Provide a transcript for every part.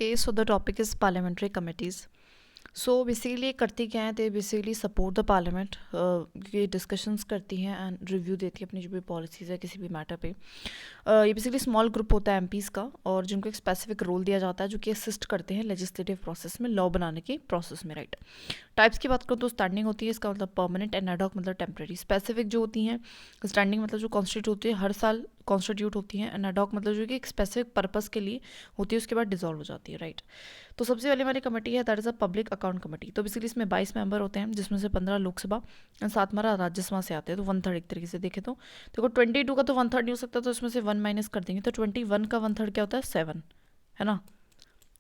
Okay, so the topic is parliamentary committees. So basically करती क्या है, they basically support the parliament, ये discussions करती हैं एंड रिव्यू देती है अपनी जो भी पॉलिसीज़ है किसी भी मैटर पे। ये बेसिकली स्मॉल ग्रुप होता है एमपीज़ का, और जिनको एक स्पेसिफिक रोल दिया जाता है जो कि असिस्ट करते हैं लेजिस्लेटिव प्रोसेस में, लॉ बनाने के प्रोसेस में, राइट। टाइप्स की बात करूँ तो स्टैंडिंग होती है, इसका मतलब परमानेंट, एंड एड हॉक मतलब टेम्प्रेरी। स्पेसिफिक जो होती हैं, स्टैंडिंग मतलब जो कॉन्स्टिट्यूट होती है हर साल कॉन्स्टिट्यूट होती हैं, एंड एड हॉक मतलब जो कि एक स्पेसिफिक पर्पस के लिए होती है, उसके बाद डिजोल्व हो जाती है, राइट। तो सबसे पहले हमारी कमेटी है that is a public account committee. तो बेसिकली इसमें 22 मेंबर होते हैं, जिसमें से 15 लोकसभा एंड 7 हमारा राज्यसभा से आते हैं, तो 1/3 एक तरीके से देखें तो देखो 22 का तो 1/3 नहीं हो सकता, तो इसमें से 1 माइनस कर देंगे, तो 21 का 1/3 क्या होता है, 7, है ना।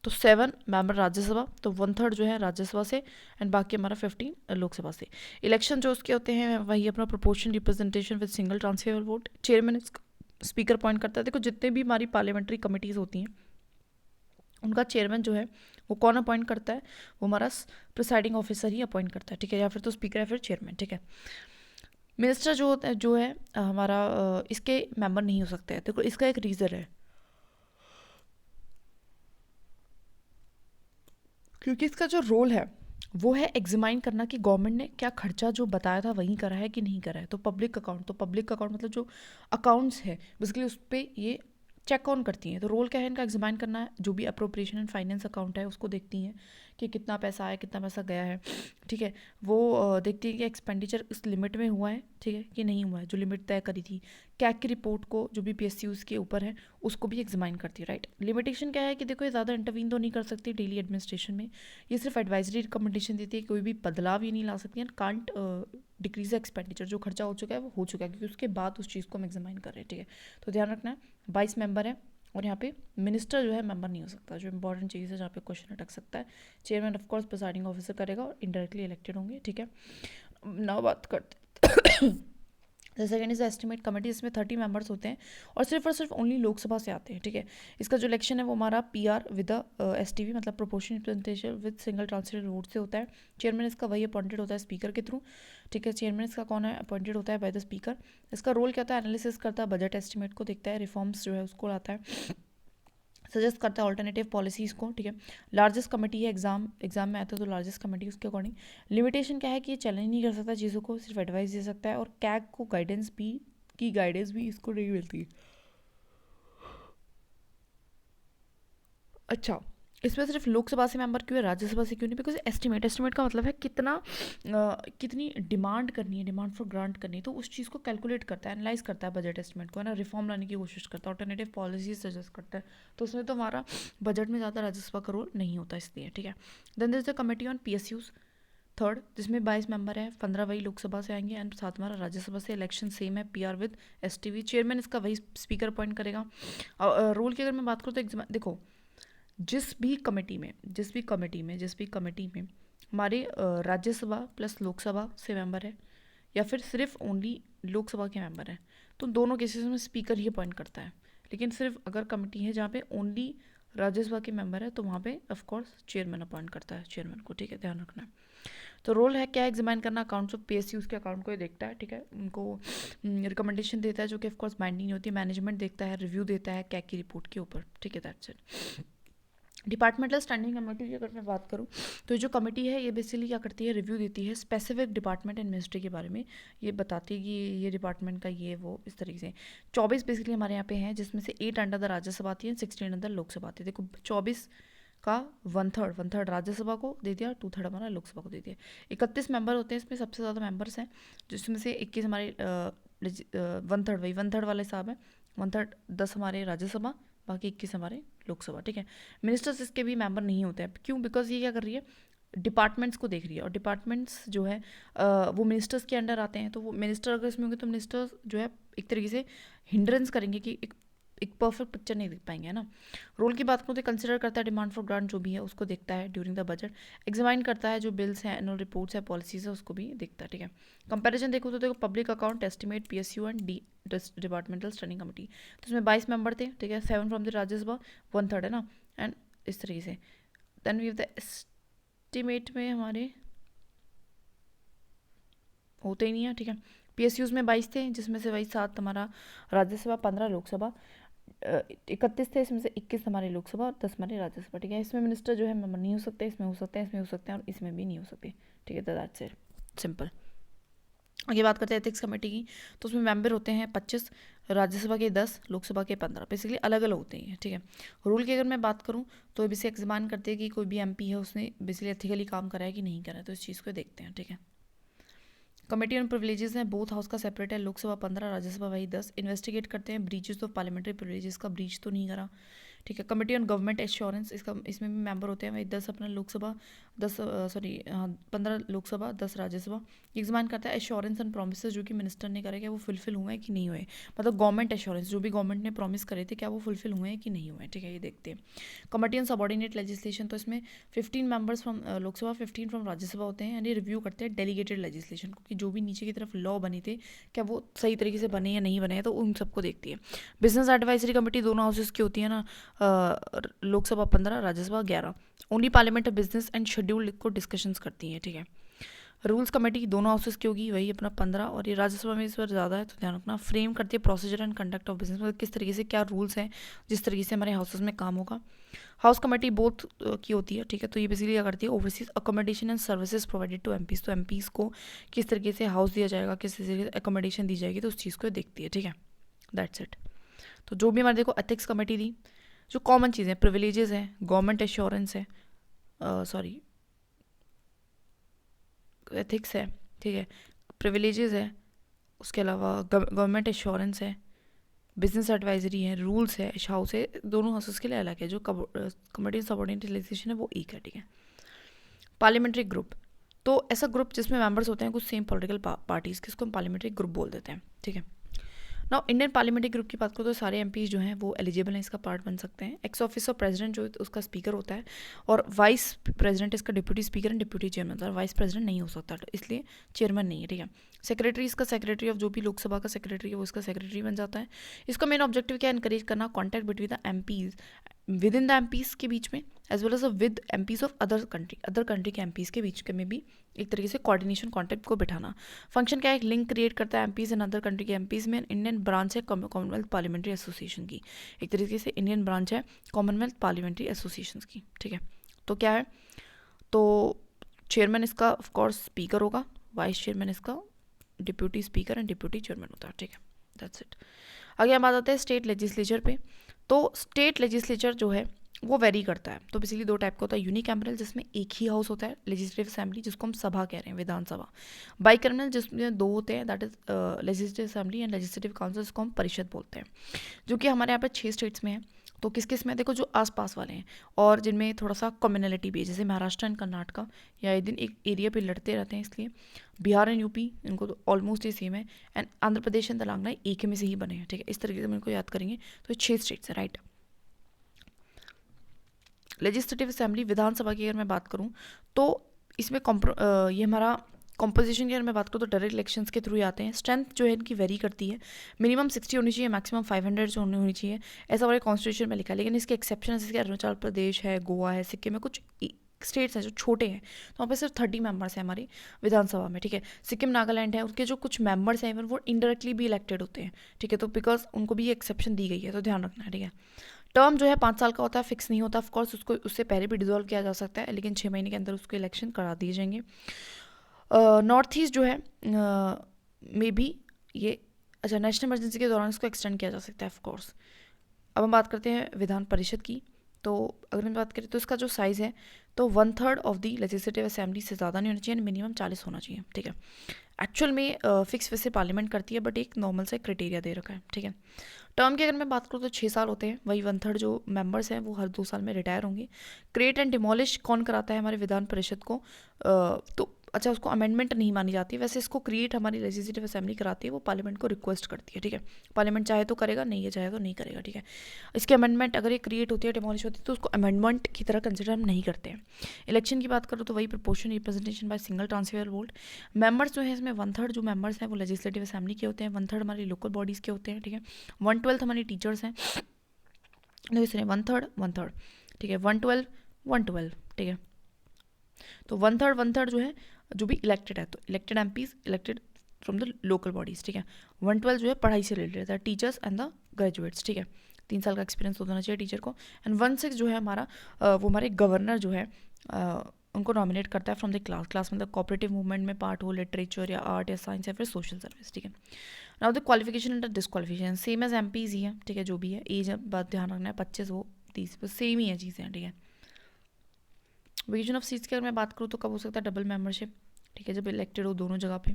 तो 7 मेंबर राज्यसभा, तो 1/3 जो है राज्यसभा से, एंड बाकी हमारा 15 लोकसभा से। इलेक्शन जो उसके होते हैं वही अपना proportion representation with single transferable vote. Chairman speaker appoint करता है। देखो जितने भी हमारी पार्लियामेंट्री कमिटीज़ होती हैं उनका चेयरमैन जो है वो कौन अपॉइंट करता है, वो हमारा प्रिसाइडिंग ऑफिसर ही अपॉइंट करता है, ठीक है, या फिर तो स्पीकर या फिर चेयरमैन, ठीक है। मिनिस्टर जो है हमारा इसके मेंबर नहीं हो सकते हैं। देखो इसका एक रीज़न है, क्योंकि इसका जो रोल है वो है एग्जामाइन करना कि गवर्नमेंट ने क्या खर्चा जो बताया था वही करा है कि नहीं करा है। तो पब्लिक अकाउंट मतलब जो अकाउंट्स है बेसिकली उस पर ये चेक ऑन करती हैं। तो रोल क्या है इनका, एग्जामाइन करना है। जो भी अप्रोप्रिएशन एंड फाइनेंस अकाउंट है उसको देखती हैं कि कितना पैसा आया कितना पैसा गया है, ठीक है। वो देखती है कि एक्सपेंडिचर इस लिमिट में हुआ है, ठीक है, कि नहीं हुआ है, जो लिमिट तय करी थी। कैग की रिपोर्ट को जो भी पीएसयूज के ऊपर है उसको भी एग्जामाइन करती है, राइट। लिमिटेशन क्या है कि देखो ये ज़्यादा इंटरवीन तो नहीं कर सकती डेली एडमिनिस्ट्रेशन में, ये सिर्फ एडवाइजरी रिकमेंडेशन देती है, कोई भी बदलाव ये नहीं ला सकती है। कांट डिक्रीज एक्सपेंडिचर, जो खर्चा हो चुका है वो हो चुका है, क्योंकि उसके बाद उस चीज़ को हम एग्जामाइन कर रहे हैं, ठीक है। तो ध्यान रखना है 22 मेंबर है, और यहाँ पे मिनिस्टर जो है मेंबर नहीं हो सकता, जो इंपॉर्टेंट चीज़ है जहाँ पे क्वेश्चन अटक सकता है। Chairman of course presiding officer करेगा और इनडायरेक्टली इलेक्टेड होंगे, ठीक है। नाउ बात करते the second is estimate committee, इसमें 30 मेंबर्स होते हैं और सिर्फ ओनली लोकसभा से आते हैं, ठीक है। इसका जो इलेक्शन है वो हमारा पीआर विद एसटीवी मतलब proportional representation with single transferable vote से होता है। चेयरमैन इसका वही अपॉइंटेड होता है स्पीकर के थ्रू, ठीक है। चेयरमैन इसका कौन है, अपॉइंटेड होता है बाय द स्पीकर। इसका रोल क्या होता है, एनालिसिस करता है, बजट एस्टिमेट को देखता है, रिफॉर्म्स जो है उसको लाता है, सजेस्ट करता है ऑल्टरनेटिव पॉलिसीज़ को, ठीक है। लार्जेस्ट कमेटी है, एग्जाम में आता है तो लार्जेस्ट कमेटी उसके अकॉर्डिंग। लिमिटेशन क्या है कि ये चैलेंज नहीं कर सकता चीज़ों को, सिर्फ एडवाइस दे सकता है, और कैग को गाइडेंस भी इसको नहीं मिलती। अच्छा, इसमें सिर्फ लोकसभा से मेंबर क्यों है, राज्यसभा से क्यों नहीं, बिकॉज एस्टिमेट का मतलब है कितनी डिमांड करनी है, डिमांड फॉर ग्रांट करनी है, तो उस चीज़ को कैलकुलेट करता है, एनालाइज करता है बजट एस्टिमेट को, है ना। रिफॉर्म लाने की कोशिश करता है, ऑल्टरनेटिव पॉलिसीज सजेस्ट करता है, तो उसमें तो हमारा बजट में ज़्यादा राज्यसभा का रोल नहीं होता, इसलिए, ठीक है। Then this the committee on PSUs third, जिसमें 22 मेंबर है, 15 वही लोकसभा से आएंगे एंड साथ हमारा राज्यसभा से। इलेक्शन सेम है, पीआर विद एसटीवी। चेयरमैन इसका वही स्पीकर अपॉइंट करेगा। रोल की अगर मैं बात करूँ तो देखो जिस भी कमेटी में हमारे राज्यसभा प्लस लोकसभा से मेंबर है, या फिर सिर्फ ओनली लोकसभा के मेंबर हैं, तो दोनों केसेस में स्पीकर ही अपॉइंट करता है। लेकिन सिर्फ अगर कमेटी है जहाँ पे ओनली राज्यसभा के मेंबर है तो वहाँ पे ऑफ कोर्स चेयरमैन अपॉइंट करता है चेयरमैन को, ठीक है, ध्यान रखना है। तो रोल है क्या, एग्जामाइन करना अकाउंट्स ऑफ पीएसयूज के अकाउंट को ये देखता है, ठीक है, उनको रिकमेंडेशन देता है जो कि ऑफ कोर्स बाइंडिंग नहीं होती, मैनेजमेंट देखता है, रिव्यू देता है कैग की रिपोर्ट के ऊपर, ठीक है, that's it. Departmental standing committee की अगर मैं बात करूँ तो जो कमेटी है ये बेसिकली क्या करती है, रिव्यू देती है स्पेसिफिक डिपार्टमेंट एंड मिनिस्ट्री के बारे में। ये बताती है कि ये डिपार्टमेंट का ये वो इस तरीके से। 24 बेसिकली हमारे यहाँ पे हैं, जिसमें से 8 अंडर द राज्यसभा आती है, 16 अंडर लोकसभा आती है। देखो 24 का 1/3 राज्यसभा को दे दिया, 2/3 हमारा लोकसभा को दे दिया। 31 मेंबर होते हैं, इसमें सबसे ज़्यादा मेंबर्स हैं, जिसमें से 21 हमारे 1/3 वाला हिसाब है। 1/3 10 हमारे राज्यसभा, बाकी 21 हमारे लोकसभा, ठीक है। मिनिस्टर्स इसके भी मेंबर नहीं होते हैं, क्यों, बिकॉज ये क्या कर रही है, डिपार्टमेंट्स को देख रही है, और डिपार्टमेंट्स जो है वो मिनिस्टर्स के अंडर आते हैं, तो वो मिनिस्टर अगर इसमें होंगे तो मिनिस्टर्स जो है एक तरीके से हिंड्रेंस करेंगे कि एक परफेक्ट पिक्चर नहीं देख पाएंगे, है ना। रोल की बात करूँ तो कंसिडर करता है डिमांड फॉर ग्रांट जो भी है उसको देखता है ड्यूरिंग द बजट, एग्जामाइन करता है जो बिल्स हैं, एनुअल रिपोर्ट्स है, पॉलिसीज है, उसको भी देखता है, ठीक है। कंपैरिजन देखो तो देखो public account estimate PSU and D departmental standing committee, तो इसमें 22 मेंबर थे, ठीक है, 7 फ्रॉम द राज्यसभा, 1/3 है ना, एंड इस तरीके से। Then we have the estimate में हमारे होते ही नहीं है, ठीक है। पीएसयूज में 22 थे, जिसमें से वही 7 हमारा राज्यसभा, 15 लोकसभा। 31 थे, इसमें से 21 हमारे लोकसभा और 10 हमारे राज्यसभा, ठीक है। इसमें मिनिस्टर जो है मेंबर नहीं हो सकते, इसमें हो सकते हैं, इसमें हो सकते हैं और इसमें भी नहीं हो सकते, ठीक है। That's it, simple. आगे बात करते हैं एथिक्स कमेटी की, तो उसमें मेंबर होते हैं 25, राज्यसभा के 10, लोकसभा के 15, बेसिकली अलग अलग होते हैं, ठीक है। रूल की अगर मैं बात करूँ तो इसे एग्जामिन करते हैं कि कोई भी एमपी है उसने बेसिकली एथिकली काम करा है कि नहीं करा है, तो इस चीज़ को देखते हैं, ठीक है। कमेटी ऑन प्रिविलेजेस हैं, बोथ हाउस का सेपरेट है, लोकसभा 15, राज्यसभा वही 10। इन्वेस्टिगेट करते हैं ब्रीचेस ऑफ पार्लियामेंट्री प्रिविलेजेस का, ब्रीच तो नहीं करा, ठीक है। कमेटी ऑन गवर्नमेंट एश्योरेंस, इसमें भी मेंबर होते हैं वही 10 अपना लोकसभा, 15 लोकसभा, 10 राज्यसभा। एग्जामिन करता है एश्योरेंस एंड प्रोमिसेस जो कि मिनिस्टर ने करे, क्या वो फुलफिल हुए हैं कि नहीं हुए, मतलब गवर्नमेंट एश्योरेंस जो भी गवर्नमेंट ने प्रॉमिस करे थे क्या वो फुलफिल हुए हैं कि नहीं हुए, ठीक है, ये देखते हैं। कमेटी ऑन सबॉर्डिनेट लेजिस्लेशन, तो इसमें 15 members from Lok Sabha, 15 from Rajya Sabha होते हैं, यानी रिव्यू करते हैं डेलीगेटेड लेजिस्लेशन को कि जो भी नीचे की तरफ लॉ बने थे क्या वो सही तरीके से बने या नहीं बने, तो उन सबको देखती है। बिजनेस एडवाइजरी कमेटी दोनों हाउसेस की होती है ना, Lok Sabha 15, Rajya Sabha 11। Only parliament of business and schedule को डिस्कशंस करती है, ठीक है। रूल्स कमेटी दोनों हाउसेस की होगी, वही अपना 15, और ये राज्यसभा में इस बार ज़्यादा है तो ध्यान रखना। फ्रेम करती है procedure and conduct of business, मतलब किस तरीके से क्या रूल्स हैं जिस तरीके से हमारे हाउसेस में काम होगा। हाउस कमेटी बोथ की होती है, ठीक है, तो ये बेसिकली क्या करती है, overseas accommodation and services provided to MPs, तो एमपीज को किस तरीके से हाउस दिया जाएगा, किस तरीके से अकोमोडेशन दी जाएगी, तो उस चीज़ को देखती है, ठीक है। That's it. तो जो भी हमारे देखो एथिक्स कमेटी थी, जो कॉमन चीज़ें प्रिविलेजेस हैं, गवर्नमेंट एश्योरेंस है, सॉरी एथिक्स है, ठीक है, प्रिविलेजेस है, उसके अलावा गवर्नमेंट एश्योरेंस है, बिजनेस एडवाइजरी है, रूल्स है, हाउस है, दोनों हाउसेस के लिए अलग है। जो कमेटी सबऑर्डिनेट लेजिस्लेशन है वो एक है, ठीक है। पार्लियामेंट्री ग्रुप, तो ऐसा ग्रुप जिसमें मेंबर्स होते हैं कुछ सेम पॉलिटिकल पार्टीज, किसको हम पार्लियामेंट्री ग्रुप बोल देते हैं, ठीक है। नाउ इंडियन पार्लियामेंट्री ग्रुप की बात करो तो सारे एमपीज जो हैं वो एलिजिबल हैं, इसका पार्ट बन सकते हैं। एक्स ऑफिसर प्रेसिडेंट जो उसका स्पीकर होता है, और वाइस प्रेसिडेंट इसका deputy speaker and deputy chairman होता है, वाइस प्रेसिडेंट नहीं हो सकता, तो इसलिए चेयरमैन नहीं है, ठीक है। सेक्रेटरी इसका सेक्रेटरी ऑफ जो भी लोकसभा का सेक्रेटरी है वो इसका सेक्रेटरी बन जाता है। इसका मेन ऑब्जेक्टिव क्या है, एनकरेज करना contact between the MPs, within the MPs के बीच में, as well as with MPs of other country के एमपीज के बीच में भी एक तरीके से कोऑर्डिनेशन कॉन्टैक्ट को बिठाना। फंक्शन क्या है, एक लिंक क्रिएट करता है एमपीज एंड अदर कंट्री के एमपीज में। इंडियन ब्रांच है कॉमनवेल्थ पार्लियामेंट्री एसोसिएशन की, एक तरीके से इंडियन ब्रांच है कॉमनवेल्थ पार्लियामेंट्री एसोसिएशन की, ठीक है। तो क्या है, तो चेयरमैन इसका ऑफकोर्स स्पीकर होगा, वाइस चेयरमैन इसका deputy speaker and deputy chairman होता है, ठीक है। That's it. आगे हम आ जाते हैं स्टेट लेजिस्लेचर पे। तो स्टेट लेजिस्लेचर जो है वो वेरी करता है, तो बेसिकली दो टाइप का होता है, यूनिकैमरल जिसमें एक ही हाउस होता है, लेजिस्लेटिव असेंबली जिसको हम सभा कह रहे हैं, विधानसभा। बाइकैमरल जिसमें दो होते हैं, that is legislative assembly and legislative council, जिसको हम परिषद बोलते हैं, जो कि हमारे यहाँ पे 6 स्टेट्स में है। तो किस किस में, देखो जो आसपास वाले हैं और जिनमें थोड़ा सा कम्युनलिटी भी है, जैसे महाराष्ट्र एंड कर्नाटका, या एक दिन एक एरिया पे लड़ते रहते हैं, इसलिए बिहार एंड यूपी इनको तो ऑलमोस्ट ही सेम है, एंड आंध्र प्रदेश एंड तेलंगाना एक में से ही बने हैं, ठीक है। इस तरीके से हम इनको याद करेंगे, तो 6 स्टेट्स है, राइट। लेजिस्लेटिव असेंबली विधानसभा की अगर मैं बात करूं तो इसमें ये हमारा कॉम्पोजिशन की अगर मैं बात करूँ तो डायरेक्ट इलेक्शंस के थ्रू ही आते हैं। स्ट्रेंथ जो है इनकी वेरी करती है, मिनिमम 60 होनी चाहिए, मैक्सिमम 500 जो होनी चाहिए, ऐसा हमारे कॉन्स्टिट्यूशन में लिखा है। लेकिन इसके एक्सेप्शन जैसे कि अरुणाचल प्रदेश है, गोवा है, सिक्किम में कुछ स्टेट्स हैं जो छोटे हैं, तो वहाँ पे सिर्फ 30 मेंबर्स हैं हमारी विधानसभा में, ठीक है। सिक्किम नागालैंड है, उनके जो कुछ मेंबर्स हैं इवन वो इनडायरेक्टली भी इलेक्टेड होते हैं, ठीक है, तो बिकॉज उनको भी एक्सेप्शन दी गई है, तो ध्यान रखना है, ठीक है। टर्म जो है 5 साल का होता है, फिक्स नहीं होता, ऑफकोर्स उसको उससे पहले भी डिजोल्व किया जा सकता है, लेकिन 6 महीने के अंदर उसको इलेक्शन करा दिए जाएंगे। नॉर्थ ईस्ट जो है मे बी ये अच्छा नेशनल इमरजेंसी के दौरान इसको एक्सटेंड किया जा सकता है, ऑफकोर्स। अब हम बात करते हैं विधान परिषद की। तो अगर हम बात करें तो इसका जो साइज़ है तो 1/3 ऑफ दी लेजिस्लेटिव असेंबली से ज़्यादा नहीं होना चाहिए, मिनिमम 40 होना चाहिए, ठीक है। एक्चुअल में फिक्स वैसे पार्लियामेंट करती है, बट एक नॉर्मल से क्राइटेरिया दे रखा है, ठीक है। टर्म की अगर मैं बात करूँ तो 6 साल होते हैं, वही 1/3 जो मेंबर्स हैं वो हर 2 साल में रिटायर होंगे। क्रिएट एंड डिमोलिश कौन कराता है हमारे विधान परिषद को, तो अच्छा उसको अमेंडमेंट नहीं मानी जाती, वैसे इसको क्रिएट हमारी लेजिस्लेटिव असेंबली कराती है, वो पार्लियामेंट को रिक्वेस्ट करती है, ठीक है। पार्लियामेंट चाहे तो करेगा, नहीं है चाहे तो नहीं करेगा, ठीक है। इसकी अमेंडमेंट अगर ये क्रिएट होती है, डिमोलिश होती है, तो उसको अमेंडमेंट की तरह कंसिडर हम नहीं करते हैं। इलेक्शन की बात करो तो वही proportional representation by single transfer vote. Members जो है इसमें 1/3 जो मेंबर्स हैं वो लेजिस्लेटिव असेंबली के होते हैं, 1/3 हमारी लोकल बॉडीज़ के होते हैं, ठीक है। 1/12 हमारी टीचर्स हैं, नहीं इसमें 1/3 ठीक है, 1/12 ठीक है। तो 1/3 जो है जो भी इलेक्टेड है, तो elected MPs elected from the local bodies, ठीक है। 1/12 जो है पढ़ाई से रिलेटेड है, टीचर्स एंड द ग्रेजुएट्स, ठीक है। 3 साल का एक्सपीरियंस होना चाहिए टीचर को। एंड 1/6 जो है हमारा वो हमारे गवर्नर जो है उनको नॉमिनेट करता है फ्रॉम द क्लास मतलब कोऑपरेटिव मूवमेंट में पार्ट हो, लिटरेचर या आर्ट या साइंस या फिर सोशल सर्विस, ठीक है। Now the qualification and disqualification same as MPs ही है, ठीक है। जो भी है एज बात ध्यान रखना है, 25 वो 30 सेम ही है चीज़ें, ठीक है। वेरिएशन ऑफ सीट्स की अगर मैं बात करूँ तो कब हो सकता है, डबल मेंबरशिप, ठीक है, जब इलेक्टेड हो दोनों जगह पे।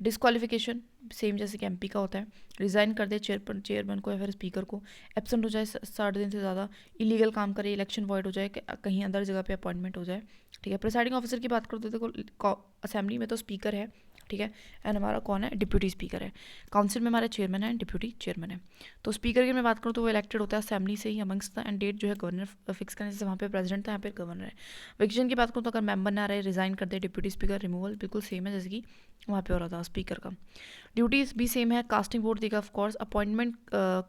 डिस्क्वालिफिकेशन सेम जैसे कि एमपी का होता है, रिजाइन कर दे चेयरमैन को या फिर स्पीकर को, एब्सेंट हो जाए 60 दिन से ज़्यादा, इलीगल काम करे, इलेक्शन वॉइड हो जाए, कहीं अदर जगह पे अपॉइंटमेंट हो जाए, ठीक है। प्रिसाइडिंग ऑफिसर की बात करो तो देखो असेंबली में तो स्पीकर है, ठीक है, एंड हमारा कौन है, डिप्यूटी स्पीकर है। काउंसिल में हमारे चेयरमैन है, डिप्यूटी चेयरमैन है। तो स्पीकर की मैं बात करूँ तो वो इलेक्टेड होता है असेंबली से ही अमंग्स द, एंड डेट जो है गवर्नर फिक्स करने से, वहाँ पे प्रेसिडेंट था, यहाँ पे गवर्नर है। वेकेशन की बात करूँ तो अगर मेंबर ना रहे, रिजाइन कर दे, डिप्यूटी स्पीकर रिमूवल, बिल्कुल सेम है जैसे कि वहाँ पे हो रहा था स्पीकर का। ड्यूटीज़ भी सेम है, कास्टिंग वोट देगा ऑफ कोर्स, अपॉइंटमेंट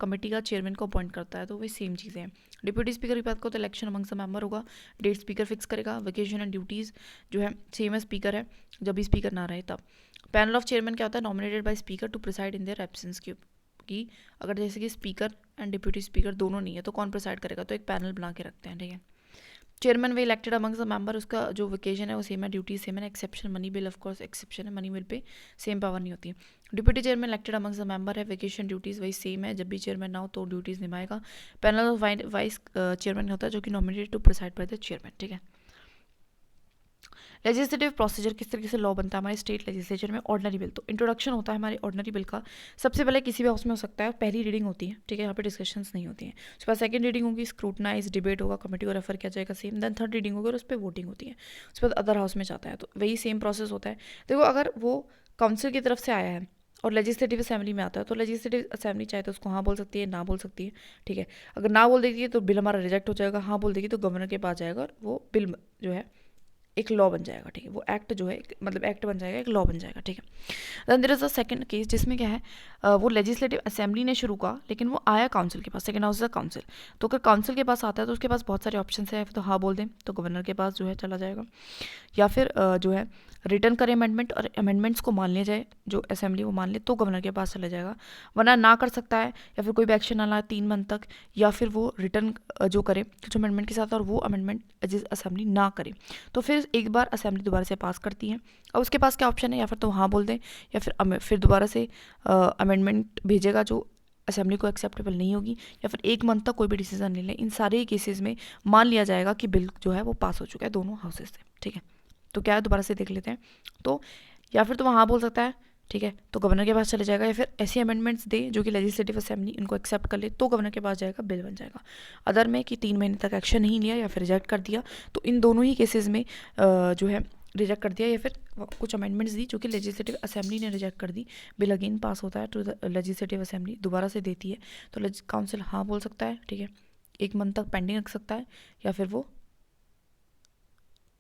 कमेटी का चेयरमैन को अपॉइंट करता है, तो वही सेम चीज़ें हैं। डिप्यूटी स्पीकर की बात करो तो इलेक्शन अमंग्स द मेंबर होगा, डेट स्पीकर फिक्स करेगा, वेकेशन एंड ड्यूटीज़ जो है सेम है, स्पीकर है जब भी स्पीकर ना रहे तब। पैनल ऑफ चेयरमैन क्या होता है, nominated by speaker to preside in their absence की अगर जैसे कि स्पीकर एंड डिप्यूटी स्पीकर दोनों नहीं है तो कौन प्रिसाइड करेगा, तो एक पैनल बना के रखते हैं, ठीक है। चेयरमैन वे इलेक्टेड अमंग्स द मेंबर, उसका जो वेकेशन है वो सेम है, ड्यूटी सेम है, exception money bill of course exception है, मनी बिल पे सेम पावर नहीं होती है। Deputy chairman elected amongst the member है, वेकेशन ड्यूटीज़ वही सेम है, जब भी चेयरमैन ना हो तो ड्यूटीज़ निभाएगा। पैनल ऑफ वाइस चेयरमैन होता है जो कि nominated to preside by the chairman, ठीक है। लेजिस्लेटिव प्रोसीजर किस तरीके से लॉ बनता है हमारे स्टेट लेजिस्लेचर में, ऑर्डिनरी बिल। तो इंट्रोडक्शन होता है हमारे ऑर्डिनरी बिल का, सबसे पहले किसी भी हाउस में हो सकता है, पहली रीडिंग होती है, ठीक है, यहाँ पे डिस्कशंस नहीं होती हैं। उसके बाद सेकंड रीडिंग होगी, स्क्रूटनाइज डिबेट होगा, कमेटी को रेफर किया जाएगा सेम, देन थर्ड रीडिंग होगी और उस पर वोटिंग होती है, उसके बाद अदर हाउस में जाता है, तो वही सेम प्रोसेस होता है। देखो अगर वो काउंसिल की तरफ से आया है और लेजिस्लेटिव असेंबली में आता है तो लेजिस्लेटिव असेंबली चाहे तो उसको हाँ बोल सकती है, ना बोल सकती है, ठीक है। अगर ना बोल देगी तो बिल हमारा रिजेक्ट हो जाएगा, हाँ बोल देगी तो गवर्नर के पास जाएगा और वो बिल जो है एक लॉ बन जाएगा, ठीक है। वो एक्ट जो है मतलब एक्ट बन जाएगा, एक लॉ बन जाएगा, ठीक है। Then there is a second case जिसमें क्या है वो लेजिस्लेटिव असेंबली ने शुरू कहा लेकिन वो आया काउंसिल के पास, सेकंड हाउस इज काउंसिल। तो अगर काउंसिल के पास आता है तो उसके पास बहुत सारे ऑप्शन है, तो हाँ बोल दें तो गवर्नर के पास जो है चला जाएगा, या फिर जो है रिटर्न करे अमेंडमेंट और अमेंडमेंट्स को मान लिया जाए, जो असेंबली वो मान ले तो गवर्नर के पास चला जाएगा, वरना ना कर सकता है या फिर कोई भी एक्शन ना लाए 3 मंथ तक, या फिर वो रिटर्न जो करे कुछ अमेंडमेंट के साथ और वो अमेंडमेंट असेंबली ना करे तो फिर एक बार असेंबली दोबारा से पास करती है। अब उसके पास क्या ऑप्शन है, या फिर तो हाँ बोल दें या फिर दोबारा से अमेंडमेंट भेजेगा जो असेंबली को एक्सेप्टेबल नहीं होगी, या फिर 1 मंथ तक कोई भी डिसीजन नहीं ले। इन सारे केसेस में मान लिया जाएगा कि बिल जो है वो पास हो चुका है दोनों हाउसेज से, ठीक है। तो क्या है दोबारा से देख लेते हैं, तो या फिर तो वहाँ बोल सकता है, ठीक है, तो गवर्नर के पास चले जाएगा, या फिर ऐसी अमेंडमेंट्स दे जो कि लेजिस्लेटिव असेंबली इनको एक्सेप्ट कर ले तो गवर्नर के पास जाएगा, बिल बन जाएगा। अदर में कि 3 महीने तक एक्शन नहीं लिया या फिर रिजेक्ट कर दिया, तो इन दोनों ही केसेस में जो है रिजेक्ट कर दिया या फिर कुछ अमेंडमेंट्स दी जो कि लेजिस्लेटिव असेंबली ने रिजेक्ट कर दी, बिल अगेन पास होता है टू द लेजिस्लेटिव असेंबली, दोबारा से देती है, तो काउंसिल हाँ बोल सकता है, ठीक है, 1 मंथ तक पेंडिंग रख सकता है, या फिर वो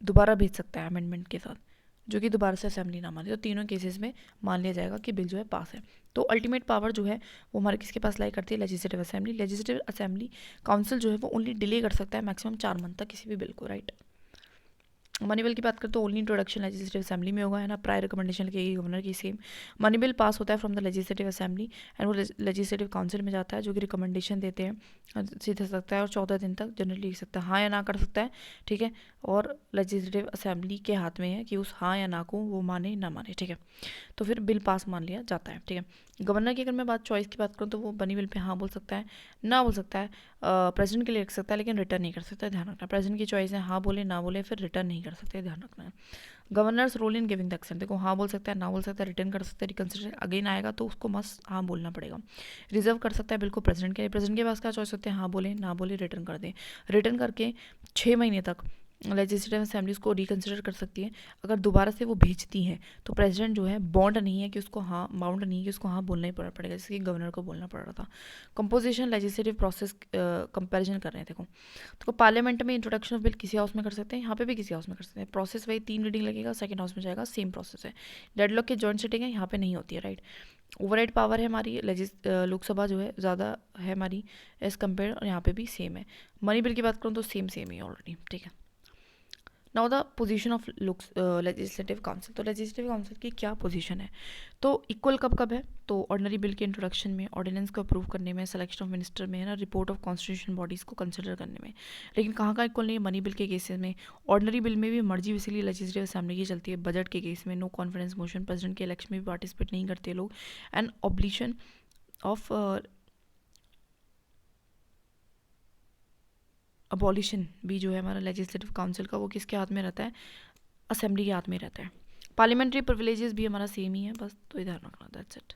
दोबारा भेज सकता है अमेंडमेंट के साथ जो कि दोबारा से असेंबली ना माने, तो तीनों केसेस में मान लिया जाएगा कि बिल जो है पास है। तो अल्टीमेट पावर जो है वो हमारे किसके पास लाई करती है, legislative assembly. Legislative assembly council जो है वो ओनली डिले कर सकता है मैक्सिमम 4 मंथ तक किसी भी बिल को, राइट। मनी बिल की बात करें तो ओनली इंट्रोडक्शन लेजिस्लेटिव असेंबली में होगा, है ना, प्रायर रिकमेंडेशन लिखेगी गवर्नर की सेम। मनी बिल पास होता है from the legislative assembly and वो लेजिस्लेटिव काउंसिल में जाता है जो कि रिकमेंडेशन देते हैं, सीधे सकता है और 14 दिन तक जनरली लिख सकता है, हाँ या ना कर सकता है, ठीक है। और लेजिस्लेटिव असेंबली के हाथ में है कि उस हाँ या ना को वो माने ना माने, ठीक है। तो फिर बिल पास मान लिया जाता है, ठीक है। गवर्नर की अगर मैं चॉइस की बात करूँ तो वो बनी बिल पे हाँ बोल सकता है, ना बोल सकता है, प्रेसिडेंट के लिए रख सकता है लेकिन रिटर्न नहीं कर सकता है, ध्यान रखना। प्रेसिडेंट की चॉइस है हाँ बोले ना बोले, फिर रिटर्न नहीं कर सकते, ध्यान रखना है। Governor's role in giving the assent, देखो हाँ बोल सकता है, ना बोल सकता है, रिटर्न कर सकता है, रिकंसिडर अगेन आएगा तो उसको मस्त हाँ बोलना पड़ेगा। रिजर्व कर सकता है बिल्कुल प्रेसिडेंट के लिए, प्रेसिडेंट के पास क्या चॉइस होते हैं, हाँ बोले ना बोले, रिटर्न कर दें। रिटर्न करके 6 महीने तक लेजिस्लेटिव असेंबली उसको रिकंसिडर कर सकती है। अगर दोबारा से वो भेजती हैं तो प्रेसिडेंट जो है बॉन्ड नहीं है कि उसको हाँ, बाउंड नहीं है कि उसको हाँ बोलना ही पड़ेगा, जैसे कि गवर्नर को बोलना पड़ रहा था। कंपोजिशन लेजिस्लेटिव प्रोसेस कंपैरिजन कर रहे हैं, देखो तो पार्लियामेंट में इंट्रोडक्शन ऑफ बिल किसी हाउस में कर सकते हैं, यहाँ पे भी किसी हाउस में कर सकते हैं। प्रोसेस वही 3 रीडिंग लगेगा, सेकंड हाउस में जाएगा, सेम प्रोसेस है। डेडलॉक की जॉइंट सिटिंग है, यहाँ पे नहीं होती है, राइट। ओवरराइड पावर है हमारी लोकसभा जो है ज़्यादा है हमारी एज कम्पेयर, और यहाँ पे भी सेम है। मनी बिल की बात करूँ तो सेम ही है ऑलरेडी, ठीक है। Now the position of legislative council. तो लेजिस्लेटिव काउंसिल की क्या पोजीशन है? तो इक्वल कब कब है? तो ऑर्डिनरी बिल के इंट्रोडक्शन में, ऑर्डिनेंस को अप्रूव करने में, सिलेक्शन ऑफ मिनिस्टर में, है ना, रिपोर्ट ऑफ कॉन्स्टिट्यूशन बॉडीज़ को कंसिडर करने में। लेकिन कहाँ का इक्वल नहीं है? मनी बिल के केसेस में। ऑर्डिनरी बिल में भी मर्जी बेसिकली लेजिस्लेटिव असेंबली की चलती है। बजट के केस में नो कॉन्फिडेंस मोशन, प्रेसिडेंट के इलेक्शन में भी पार्टिसिपेट नहीं करते लोग। एंड ऑब्लिशन ऑफ अबॉलिशन भी जो है हमारा लेजिस्लेटिव काउंसिल का, वो किसके हाथ में रहता है? असेंबली के हाथ में रहता है। पार्लियामेंट्री प्रिविलेजेस भी हमारा सेम ही है, बस तो ये ध्यान रखना, दैट्स इट।